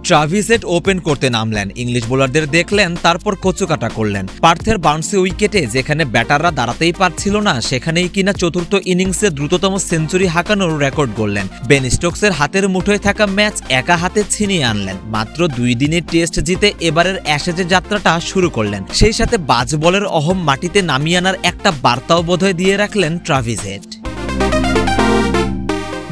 Travis head open করতে নামলেন, English বোলারদের দেখলেন, তারপর কচুকাটা করলেন। পার্থের বাউন্সি উইকেটে যেখানে ব্যাটাররা দাঁড়াতেই পারছিল না, সেখানেই কিনা চতুর্থ ইনিংসে দ্রুততম সেঞ্চুরি হাঁকানোর রেকর্ড গড়লেন। বেন স্টোকসের হাতের মুঠোয় থাকা ম্যাচ একা হাতে ছিনিয়ে আনলেন। মাত্র 2 দিনের টেস্ট জিতে এবারের অ্যাশেজে যাত্রাটা শুরু করলেন। সেই সাথে বাজ বলের অহম মাটিতে নামিয়ে আনার একটা বার্তাও বোধহয় দিয়ে রাখলেন ট্রাভিস হেড।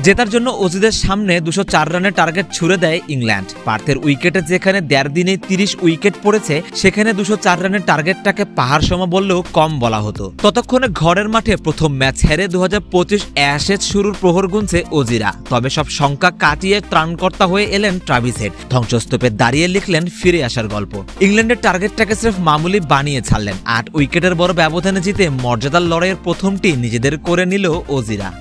জেতার জন্য অজিদের সামনে 204 রানের টার্গেট ছুড়ে দেয় ইংল্যান্ড। পার্থের উইকেটে যেখানে 1.5 দিনে 30 উইকেট পড়েছে, সেখানে 204 রানের টার্গেটটাকে পাহাড় সম বললেও কম বলা হতো। ততক্ষণে ঘরের মাঠে প্রথম ম্যাচ হেরে 2025 অ্যাশেজ শুরুর প্রহর গুনছে অজিরা। তবে সব শঙ্কা কাটিয়ে ত্রাণকর্তা হয়ে এলেন ট্রাভিস হেড। ধ্বংসস্তূপে দাঁড়িয়ে লিখলেন ফিরে আসার গল্প। ইংল্যান্ডের টার্গেটটাকে সির্ফ মামুলি বানিয়ে ছাড়লেন। 8 উইকেটের বড় ব্যবধানে জিতে মর্যাদার লড়াইয়ের প্রথমটি নিজেদের করে নিল অজিরা।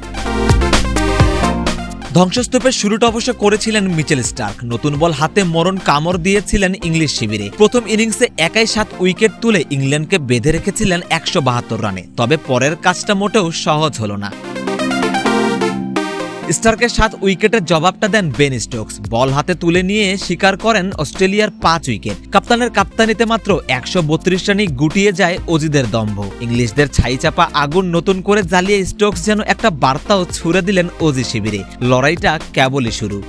ধ্বংসস্তূপের শুরুটা অবশ্য করেছিলেন মিচেল স্টার্ক। নতুন বল হাতে মরণ কামড় দিয়েছিলেন ইংলিশ শিবিরে। প্রথম ইনিংসে একাই 7 উইকেট তুলে ইংল্যান্ডকে বেঁধে রেখেছিলেন 172 রানে। তবে পরের কাজটা মোটেও সহজ হলো না। স্টার্কের 7 উইকেটের জবাবটা দেন বেন স্টোকস। বল হাতে তুলে নিয়ে স্বীকার করেন অস্ট্রেলিয়ার 5 উইকেট। কাপ্তানের কাপ্তানিতে মাত্র 132 রানেই গুটিয়ে যায় অজিদের দম্ভ। ইংলিশদের ছাইচাপা আগুন নতুন করে জ্বালিয়ে স্টোকস যেন একটা বার্তাও ছুড়ে দিলেন অজি শিবিরে। লড়াইটা কেবলই শুরু।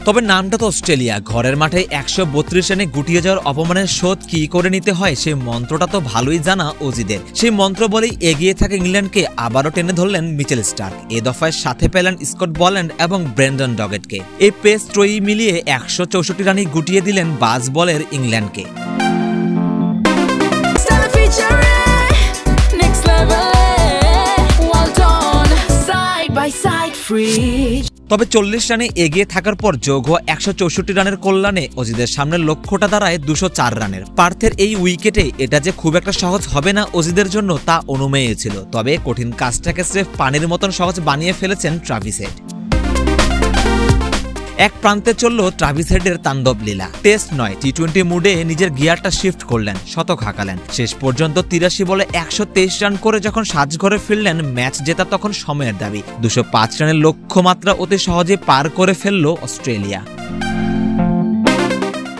তবে নামটা তো অস্ট্রেলিয়া, ঘরের মাঠে 132 রানে গুটিয়ে যাওয়ার অপমানের শোধ কি করে নিতে হয় সেই মন্ত্রটা তো ভালোই জানা অজিদের। সেই মন্ত্র বলেই এগিয়ে থাকা ইংল্যান্ডকে আবারও টেনে ধরলেন মিচেল স্টার্ক। এ দফায় সাথে পেলেন স্কট বল্যান্ড এবং ব্রেন্ডন ডগেটকে। এই পেস ত্রয়ী মিলিয়ে 164 রানে গুটিয়ে দিলেন বাজ বলের ইংল্যান্ডকে। তবে 40 রানে এগিয়ে থাকার পর যোগ হওয়া 164 রানের কল্যাণে অজিদের সামনে লক্ষ্যটা দাঁড়ায় 204 রানের। পার্থের এই উইকেটে এটা যে খুব একটা সহজ হবে না অজিদের জন্য তা অনুমেয় ছিল। তবে কঠিন কাজটাকে স্রেফ পানির মতন সহজ বানিয়ে ফেলেছেন ট্রাভিস হেড। এক প্রান্তে চলল ট্রাভিস হেডের তাণ্ডব লীলা। টেস্ট নয়, টি20 মুডে নিজের গিয়ারটা শিফট করলেন, শতক হাঁকালেন। শেষ পর্যন্ত 83 বলে 123 রান করে যখন সাজঘরে ফিরলেন, ম্যাচ জেতা তখন সময়ের দাবি। 205 রানের লক্ষ্যমাত্রা অতি সহজে পার করে ফেলল অস্ট্রেলিয়া।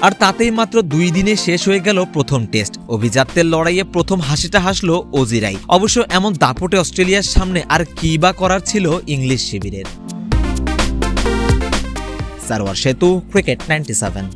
আর তাতেই মাত্র 2 দিনে শেষ হয়ে গেল প্রথম টেস্ট। অভিজাত্যের লড়াইয়ে প্রথম হাসিটা হাসলো অজিরাই। অবশ্য এমন দাপটে অস্ট্রেলিয়ার সামনে আর কি বা করার ছিল ইংলিশ শিবিরের। সারওয়ার সেতু, ক্রিকেট 97।